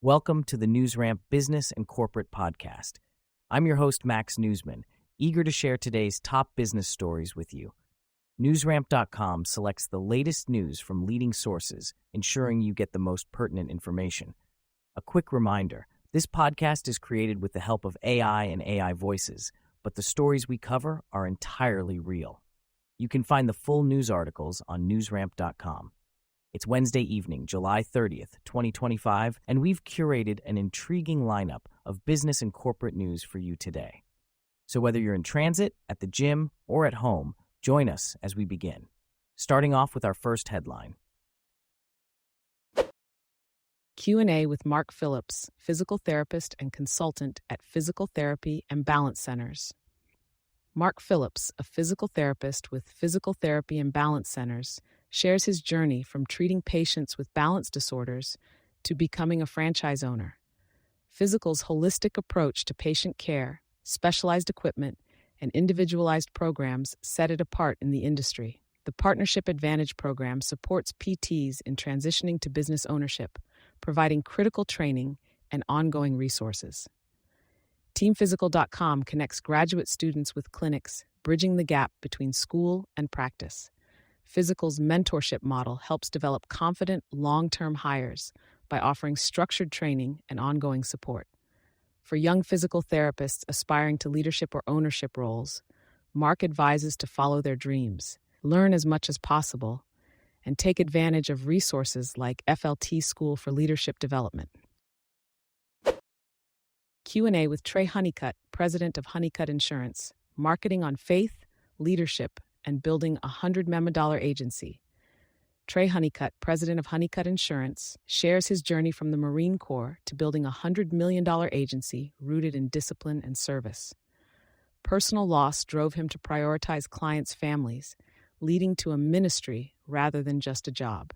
Welcome to the NewsRamp Business and Corporate Podcast. I'm your host, Max Newsman, eager to share today's top business stories with you. NewsRamp.com selects the latest news from leading sources, ensuring you get the most pertinent information. A quick reminder, this podcast is created with the help of AI and AI voices, but the stories we cover are entirely real. You can find the full news articles on NewsRamp.com. It's Wednesday evening, July 30th, 2025, and we've curated an intriguing lineup of business and corporate news for you today. So whether you're in transit, at the gym, or at home, join us as we begin. Starting off with our first headline. Q&A with Mark Phillips, physical therapist and consultant at Physical Therapy and Balance Centers. Mark Phillips, a physical therapist with Physical Therapy and Balance Centers, shares his journey from treating patients with balance disorders to becoming a franchise owner. Physical's holistic approach to patient care, specialized equipment, and individualized programs set it apart in the industry. The Partnership Advantage program supports PTs in transitioning to business ownership, providing critical training and ongoing resources. TeamPhysical.com connects graduate students with clinics, bridging the gap between school and practice. Physical's mentorship model helps develop confident, long-term hires by offering structured training and ongoing support. For young physical therapists aspiring to leadership or ownership roles, Mark advises to follow their dreams, learn as much as possible, and take advantage of resources like FLT School for Leadership Development. Q&A with Trey Honeycutt, president of Honeycutt Insurance, marketing on faith, leadership, and building a $100 million agency. Trey Honeycutt, president of Honeycutt Insurance, shares his journey from the Marine Corps to building a $100 million agency rooted in discipline and service. Personal loss drove him to prioritize clients' families, leading to a ministry rather than just a job.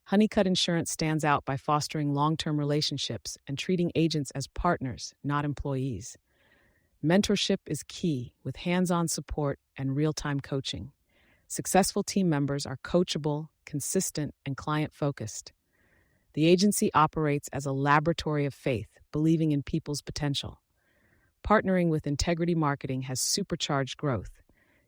Honeycutt Insurance stands out by fostering long-term relationships and treating agents as partners, not employees. Mentorship is key, with hands-on support and real-time coaching. Successful team members are coachable, consistent, and client-focused. The agency operates as a laboratory of faith, believing in people's potential. Partnering with Integrity Marketing has supercharged growth.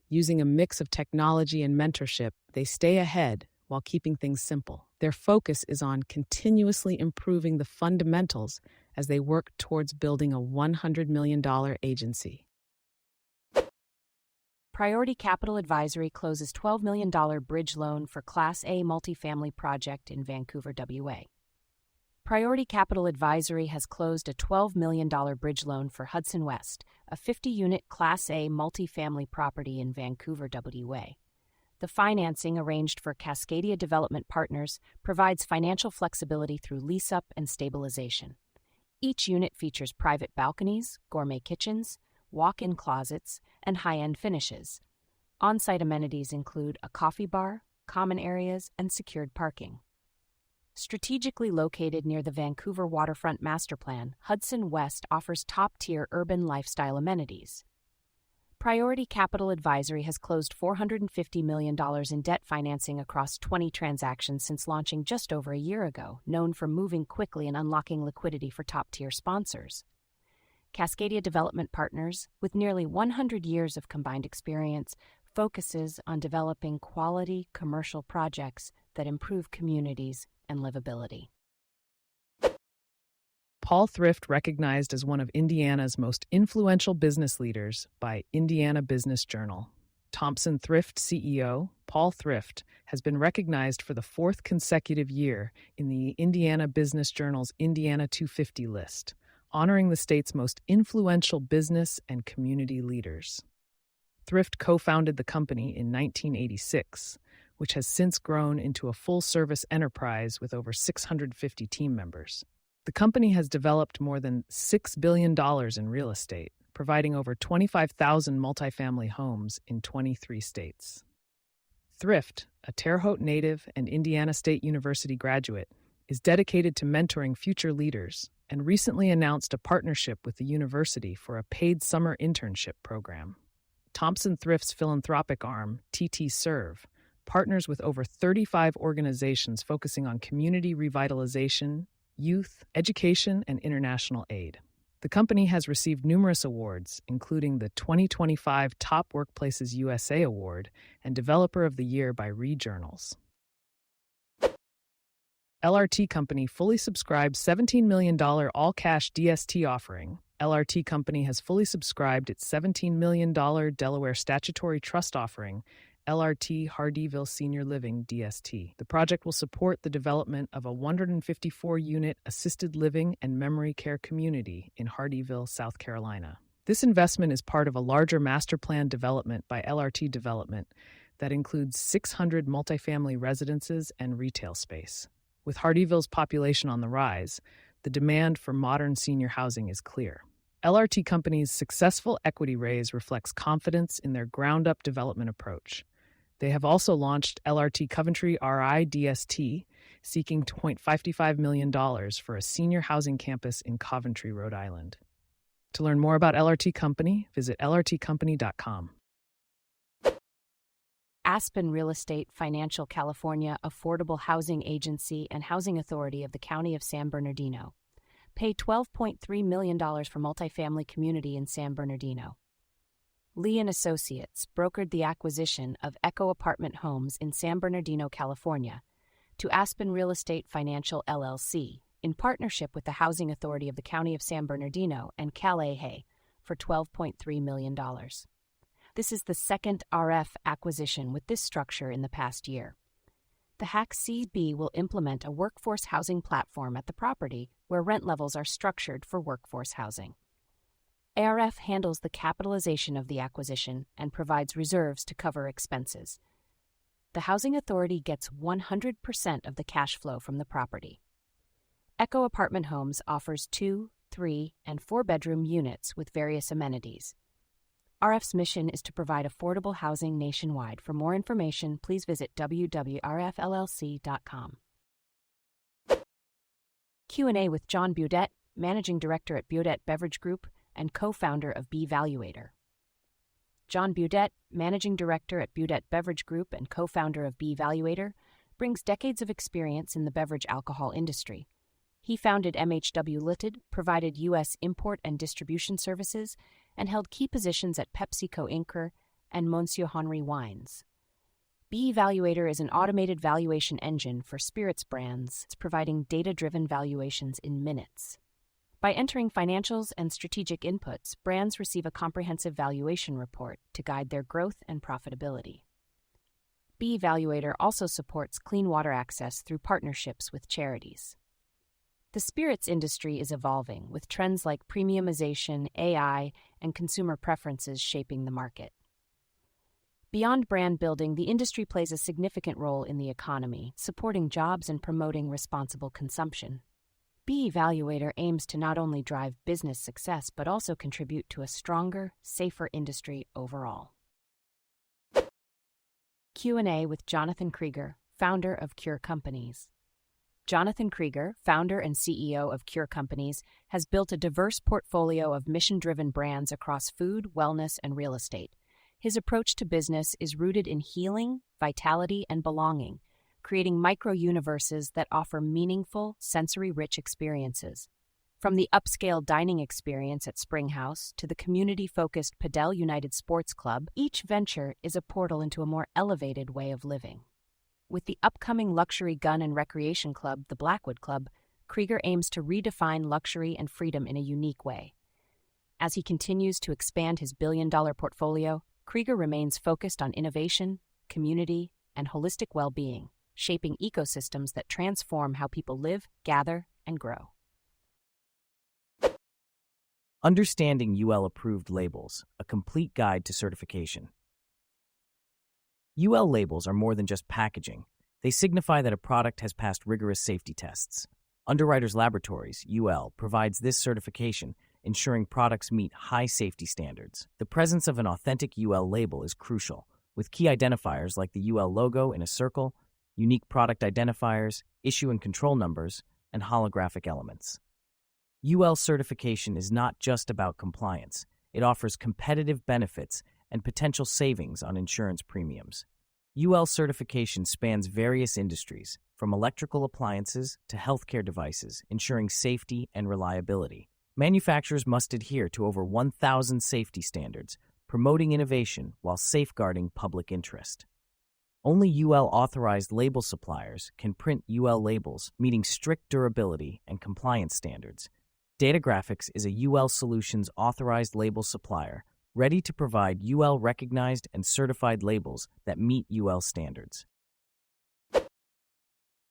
Using a mix of technology and mentorship, they stay ahead while keeping things simple. Their focus is on continuously improving the fundamentals as they work towards building a $100 million agency. Priority Capital Advisory closes $12 million bridge loan for Class A multifamily project in Vancouver, WA. Priority Capital Advisory has closed a $12 million bridge loan for Hudson West, a 50-unit Class A multifamily property in Vancouver, WA. The financing, arranged for Cascadia Development Partners, provides financial flexibility through lease-up and stabilization. Each unit features private balconies, gourmet kitchens, walk-in closets, and high-end finishes. On-site amenities include a coffee bar, common areas, and secured parking. Strategically located near the Vancouver Waterfront Master Plan, Hudson West offers top-tier urban lifestyle amenities. Priority Capital Advisory has closed $450 million in debt financing across 20 transactions since launching just over a year ago, known for moving quickly and unlocking liquidity for top-tier sponsors. Cascadia Development Partners, with nearly 100 years of combined experience, focuses on developing quality commercial projects that improve communities and livability. Paul Thrift, recognized as one of Indiana's most influential business leaders by Indiana Business Journal. Thompson Thrift CEO Paul Thrift has been recognized for the fourth consecutive year in the Indiana Business Journal's Indiana 250 list, honoring the state's most influential business and community leaders. Thrift co-founded the company in 1986, which has since grown into a full-service enterprise with over 650 team members. The company has developed more than $6 billion in real estate, providing over 25,000 multifamily homes in 23 states. Thrift, a Terre Haute native and Indiana State University graduate, is dedicated to mentoring future leaders and recently announced a partnership with the university for a paid summer internship program. Thompson Thrift's philanthropic arm, TT Serve, partners with over 35 organizations focusing on community revitalization, youth, education, and international aid. The company has received numerous awards, including the 2025 Top Workplaces USA Award and Developer of the Year by ReJournals. LRT Company fully subscribed $17 million all-cash DST offering. LRT Company has fully subscribed its $17 million Delaware Statutory Trust offering, LRT Hardeeville Senior Living DST. The project will support the development of a 154-unit assisted living and memory care community in Hardeeville, South Carolina. This investment is part of a larger master plan development by LRT Development that includes 600 multifamily residences and retail space. With Hardeeville's population on the rise, the demand for modern senior housing is clear. LRT Company's successful equity raise reflects confidence in their ground-up development approach. They have also launched LRT Coventry RI DST, seeking $2.55 million for a senior housing campus in Coventry, Rhode Island. To learn more about LRT Company, visit lrtcompany.com. Aspen Real Estate Financial California Affordable Housing Agency and Housing Authority of the County of San Bernardino paid $12.3 million for multifamily community in San Bernardino. Lee & Associates brokered the acquisition of Echo Apartment Homes in San Bernardino, California, to Aspen Real Estate Financial LLC in partnership with the Housing Authority of the County of San Bernardino and CalAA for $12.3 million. This is the second RF acquisition with this structure in the past year. The HAC-CB will implement a workforce housing platform at the property where rent levels are structured for workforce housing. ARF handles the capitalization of the acquisition and provides reserves to cover expenses. The Housing Authority gets 100% of the cash flow from the property. Echo Apartment Homes offers 2, 3, and 4-bedroom units with various amenities. RF's mission is to provide affordable housing nationwide. For more information, please visit www.rfllc.com. Q&A with John Baudet, Managing Director at Baudet Beverage Group and co-founder of BeValuator. John Baudet, Managing Director at Baudet Beverage Group and co-founder of BeValuator, brings decades of experience in the beverage alcohol industry. He founded MHW Limited, provided U.S. import and distribution services, and held key positions at PepsiCo Inc. and Monsieur Henry Wines. BeValuator is an automated valuation engine for spirits brands, providing data-driven valuations in minutes. By entering financials and strategic inputs, brands receive a comprehensive valuation report to guide their growth and profitability. BeValuator also supports clean water access through partnerships with charities. The spirits industry is evolving, with trends like premiumization, AI, and consumer preferences shaping the market. Beyond brand building, the industry plays a significant role in the economy, supporting jobs and promoting responsible consumption. BeValuator aims to not only drive business success but also contribute to a stronger, safer industry overall. Q&A with Jonathan Krieger, founder of Cure Companies. Jonathan Krieger, founder and CEO of Cure Companies, has built a diverse portfolio of mission-driven brands across food, wellness, and real estate. His approach to business is rooted in healing, vitality, and belonging, creating micro-universes that offer meaningful, sensory-rich experiences. From the upscale dining experience at Spring House to the community-focused Padel United Sports Club, each venture is a portal into a more elevated way of living. With the upcoming luxury gun and recreation club, the Blackwood Club, Krieger aims to redefine luxury and freedom in a unique way. As he continues to expand his billion-dollar portfolio, Krieger remains focused on innovation, community, and holistic well-being, shaping ecosystems that transform how people live, gather, and grow. Understanding UL-approved labels, a complete guide to certification. UL labels are more than just packaging. They signify that a product has passed rigorous safety tests. Underwriters Laboratories, UL, provides this certification, ensuring products meet high safety standards. The presence of an authentic UL label is crucial, with key identifiers like the UL logo in a circle, unique product identifiers, issue and control numbers, and holographic elements. UL certification is not just about compliance. It offers competitive benefits and potential savings on insurance premiums. UL certification spans various industries, from electrical appliances to healthcare devices, ensuring safety and reliability. Manufacturers must adhere to over 1,000 safety standards, promoting innovation while safeguarding public interest. Only UL-authorized label suppliers can print UL labels, meeting strict durability and compliance standards. Datagraphics is a UL Solutions authorized label supplier, ready to provide UL-recognized and certified labels that meet UL standards.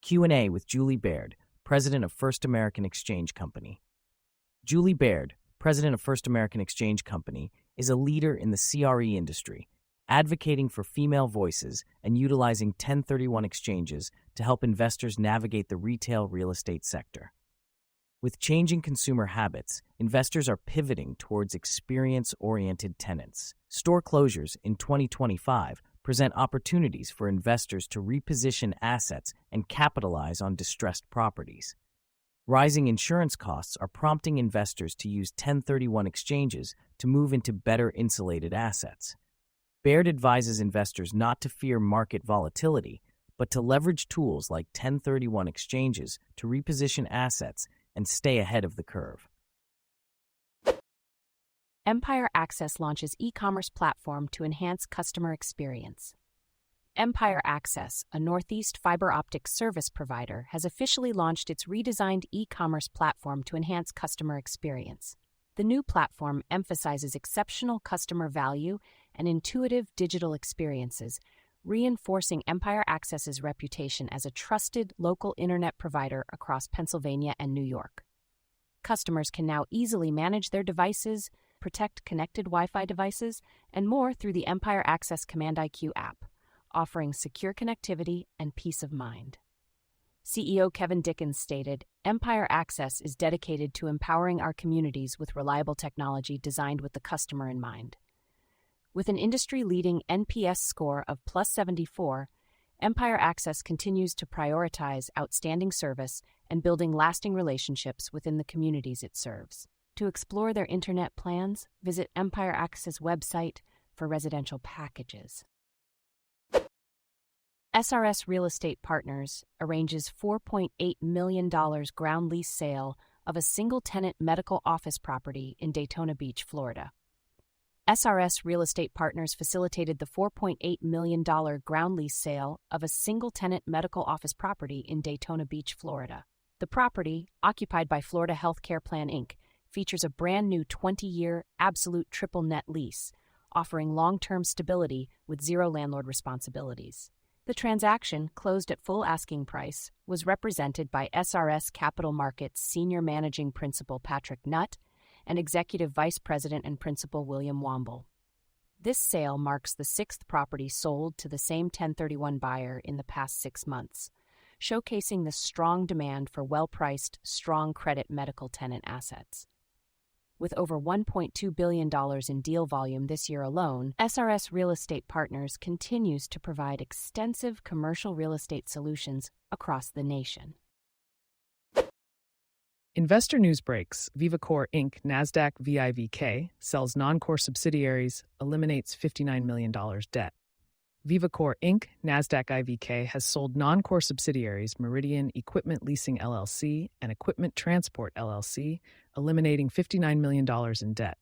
Q&A with Julie Baird, President of First American Exchange Company. Julie Baird, President of First American Exchange Company, is a leader in the CRE industry, advocating for female voices and utilizing 1031 exchanges to help investors navigate the retail real estate sector. With changing consumer habits, investors are pivoting towards experience-oriented tenants. Store closures in 2025 present opportunities for investors to reposition assets and capitalize on distressed properties. Rising insurance costs are prompting investors to use 1031 exchanges to move into better insulated assets. Baird advises investors not to fear market volatility, but to leverage tools like 1031 exchanges to reposition assets and stay ahead of the curve. Empire Access launches e-commerce platform to enhance customer experience. Empire Access, a Northeast fiber optic service provider, has officially launched its redesigned e-commerce platform to enhance customer experience. The new platform emphasizes exceptional customer value and intuitive digital experiences, reinforcing Empire Access's reputation as a trusted local internet provider across Pennsylvania and New York. Customers can now easily manage their devices, protect connected Wi-Fi devices, and more through the Empire Access Command IQ app, offering secure connectivity and peace of mind. CEO Kevin Dickens stated, "Empire Access is dedicated to empowering our communities with reliable technology designed with the customer in mind." With an industry-leading NPS score of plus 74, Empire Access continues to prioritize outstanding service and building lasting relationships within the communities it serves. To explore their internet plans, visit Empire Access website for residential packages. SRS Real Estate Partners arranges $4.8 million ground lease sale of a single-tenant medical office property in Daytona Beach, Florida. SRS Real Estate Partners facilitated the $4.8 million ground lease sale of a single-tenant medical office property in Daytona Beach, Florida. The property, occupied by Florida Healthcare Plan, Inc., features a brand-new 20-year absolute triple net lease, offering long-term stability with zero landlord responsibilities. The transaction, closed at full asking price, was represented by SRS Capital Markets Senior Managing Principal Patrick Nutt and Executive Vice President and Principal William Womble. This sale marks the sixth property sold to the same 1031 buyer in the past 6 months, showcasing the strong demand for well-priced, strong credit medical tenant assets. With over $1.2 billion in deal volume this year alone, SRS Real Estate Partners continues to provide extensive commercial real estate solutions across the nation. Investor news breaks. VivaCore Inc., NASDAQ VIVK, sells non-core subsidiaries, eliminates $59 million debt. VivaCore Inc., NASDAQ IVK, has sold non-core subsidiaries Meridian Equipment Leasing LLC and Equipment Transport LLC, eliminating $59 million in debt.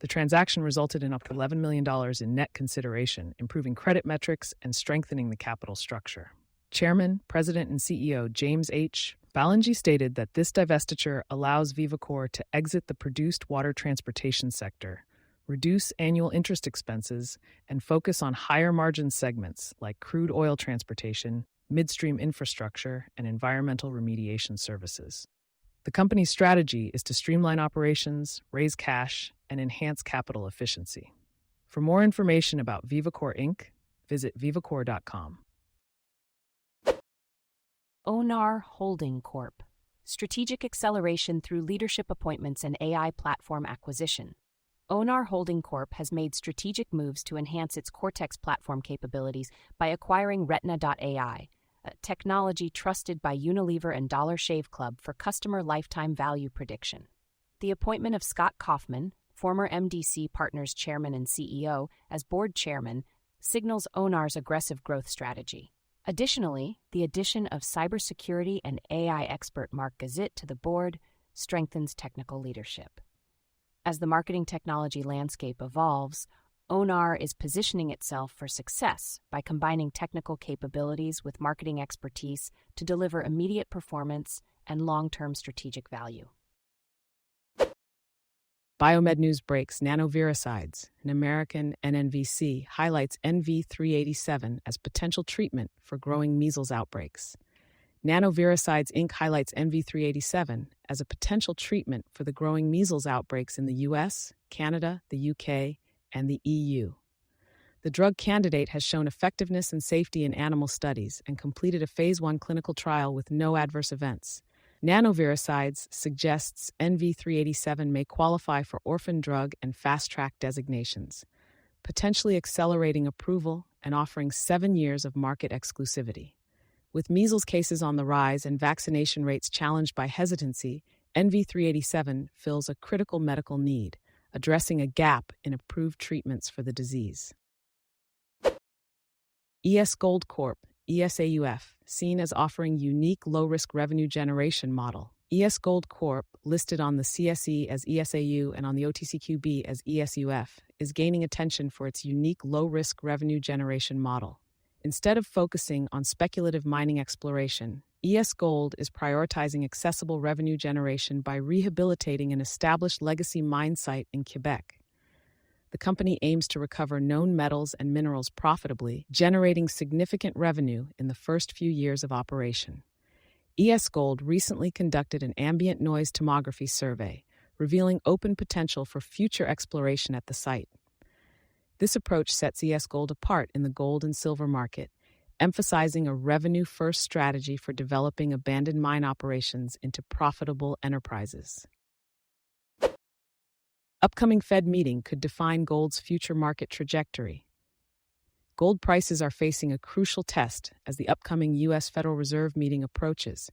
The transaction resulted in up to $11 million in net consideration, improving credit metrics and strengthening the capital structure. Chairman, President, and CEO James H. Balangi stated that this divestiture allows VivaCore to exit the produced water transportation sector, reduce annual interest expenses, and focus on higher-margin segments like crude oil transportation, midstream infrastructure, and environmental remediation services. The company's strategy is to streamline operations, raise cash, and enhance capital efficiency. For more information about VivaCore Inc., visit vivacore.com. Onar Holding Corp. Strategic acceleration through leadership appointments and AI platform acquisition. Onar Holding Corp. has made strategic moves to enhance its Cortex platform capabilities by acquiring Retina.ai, a technology trusted by Unilever and Dollar Shave Club for customer lifetime value prediction. The appointment of Scott Kaufman, former MDC Partners chairman and CEO, as board chairman, signals Onar's aggressive growth strategy. Additionally, the addition of cybersecurity and AI expert Mark Gazit to the board strengthens technical leadership. As the marketing technology landscape evolves, ONAR is positioning itself for success by combining technical capabilities with marketing expertise to deliver immediate performance and long-term strategic value. Biomed News breaks nanoviricides. An American NNVC highlights NV387 as potential treatment for growing measles outbreaks. Nanoviricides Inc. highlights NV387 as a potential treatment for the growing measles outbreaks in the US, Canada, the UK, and the EU. The drug candidate has shown effectiveness and safety in animal studies and completed a Phase 1 clinical trial with no adverse events. Nanoviricides suggests NV387 may qualify for orphan drug and fast-track designations, potentially accelerating approval and offering 7 years of market exclusivity. With measles cases on the rise and vaccination rates challenged by hesitancy, NV387 fills a critical medical need, addressing a gap in approved treatments for the disease. ES Gold Corp, ESAUF, seen as offering unique low-risk revenue generation model. ES Gold Corp, listed on the CSE as ESAU and on the OTCQB as ESUF, is gaining attention for its unique low-risk revenue generation model. Instead of focusing on speculative mining exploration, ES Gold is prioritizing accessible revenue generation by rehabilitating an established legacy mine site in Quebec. The company aims to recover known metals and minerals profitably, generating significant revenue in the first few years of operation. ES Gold recently conducted an ambient noise tomography survey, revealing open potential for future exploration at the site. This approach sets ES Gold apart in the gold and silver market, emphasizing a revenue-first strategy for developing abandoned mine operations into profitable enterprises. Upcoming Fed meeting could define gold's future market trajectory. Gold prices are facing a crucial test as the upcoming U.S. Federal Reserve meeting approaches.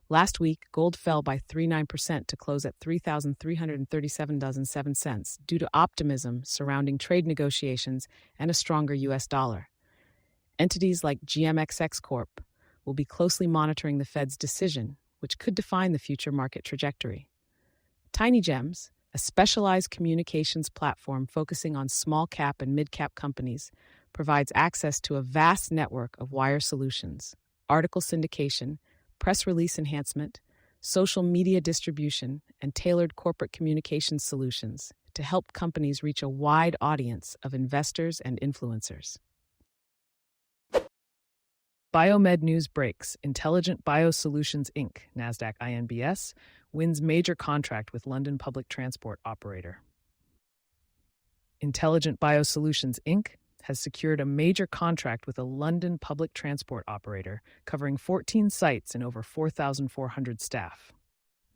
Last week, gold fell by 3.9% to close at $3,337.07 due to optimism surrounding trade negotiations and a stronger U.S. dollar. Entities like GMXX Corp will be closely monitoring the Fed's decision, which could define the future market trajectory. Tiny Gems, a specialized communications platform focusing on small-cap and mid-cap companies, provides access to a vast network of wire solutions, article syndication, press release enhancement, social media distribution, and tailored corporate communications solutions to help companies reach a wide audience of investors and influencers. Biomed News breaks. Intelligent Biosolutions Inc., NASDAQ INBS, wins major contract with London public transport operator. Intelligent Biosolutions Inc. has secured a major contract with a London public transport operator covering 14 sites and over 4,400 staff.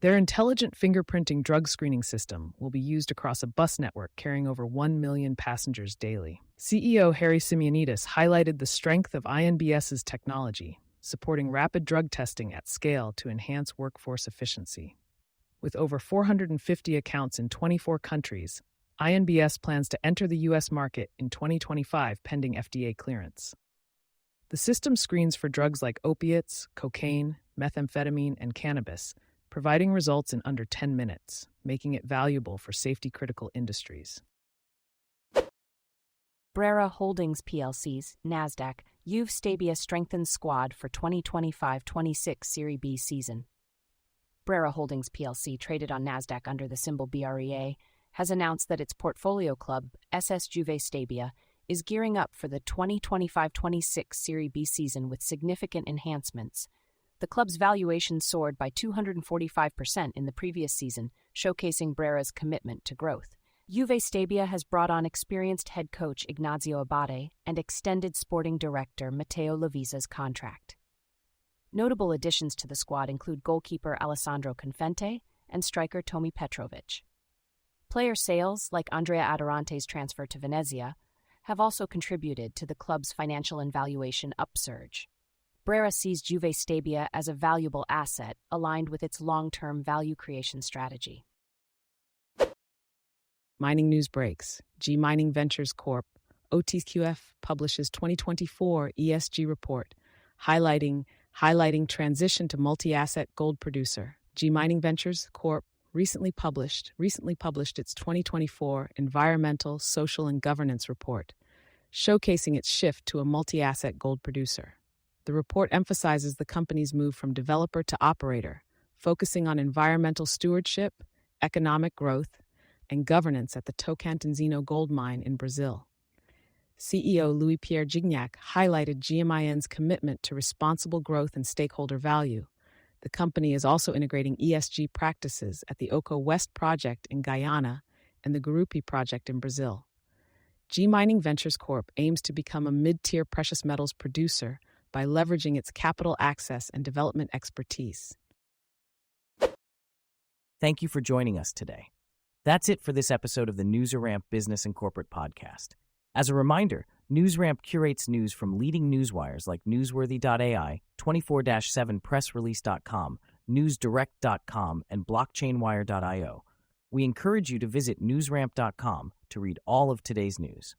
Their intelligent fingerprinting drug screening system will be used across a bus network carrying over 1 million passengers daily. CEO Harry Simeonidis highlighted the strength of INBS's technology, supporting rapid drug testing at scale to enhance workforce efficiency. With over 450 accounts in 24 countries, INBS plans to enter the U.S. market in 2025 pending FDA clearance. The system screens for drugs like opiates, cocaine, methamphetamine, and cannabis, providing results in under 10 minutes, making it valuable for safety-critical industries. Brera Holdings plc's NASDAQ Juve Stabia strengthens squad for 2025-26 Serie B season. Brera Holdings plc, traded on NASDAQ under the symbol BREA, has announced that its portfolio club, SS Juve Stabia, is gearing up for the 2025-26 Serie B season with significant enhancements. The club's valuation soared by 245% in the previous season, showcasing Brera's commitment to growth. Juve Stabia has brought on experienced head coach Ignazio Abate and extended sporting director Matteo Lavisa's contract. Notable additions to the squad include goalkeeper Alessandro Confente and striker Tomi Petrovic. Player sales, like Andrea Adorante's transfer to Venezia, have also contributed to the club's financial and valuation upsurge. Brera sees Juve Stabia as a valuable asset aligned with its long-term value creation strategy. Mining news breaks. G Mining Ventures Corp., OTQF, publishes 2024 ESG report, highlighting transition to multi-asset gold producer. G Mining Ventures Corp. recently published its 2024 Environmental, Social, and Governance Report, showcasing its shift to a multi-asset gold producer. The report emphasizes the company's move from developer to operator, focusing on environmental stewardship, economic growth, and governance at the Tocantins gold mine in Brazil. CEO Louis-Pierre Gignac highlighted GMIN's commitment to responsible growth and stakeholder value. The company is also integrating ESG practices at the Oko West project in Guyana and the Gurupi project in Brazil. G Mining Ventures Corp. aims to become a mid-tier precious metals producer by leveraging its capital access and development expertise. Thank you for joining us today. That's it for this episode of the NewsRamp Business and Corporate Podcast. As a reminder, NewsRamp curates news from leading newswires like Newsworthy.ai, 24/7pressrelease.com, NewsDirect.com, and BlockchainWire.io. We encourage you to visit newsramp.com to read all of today's news.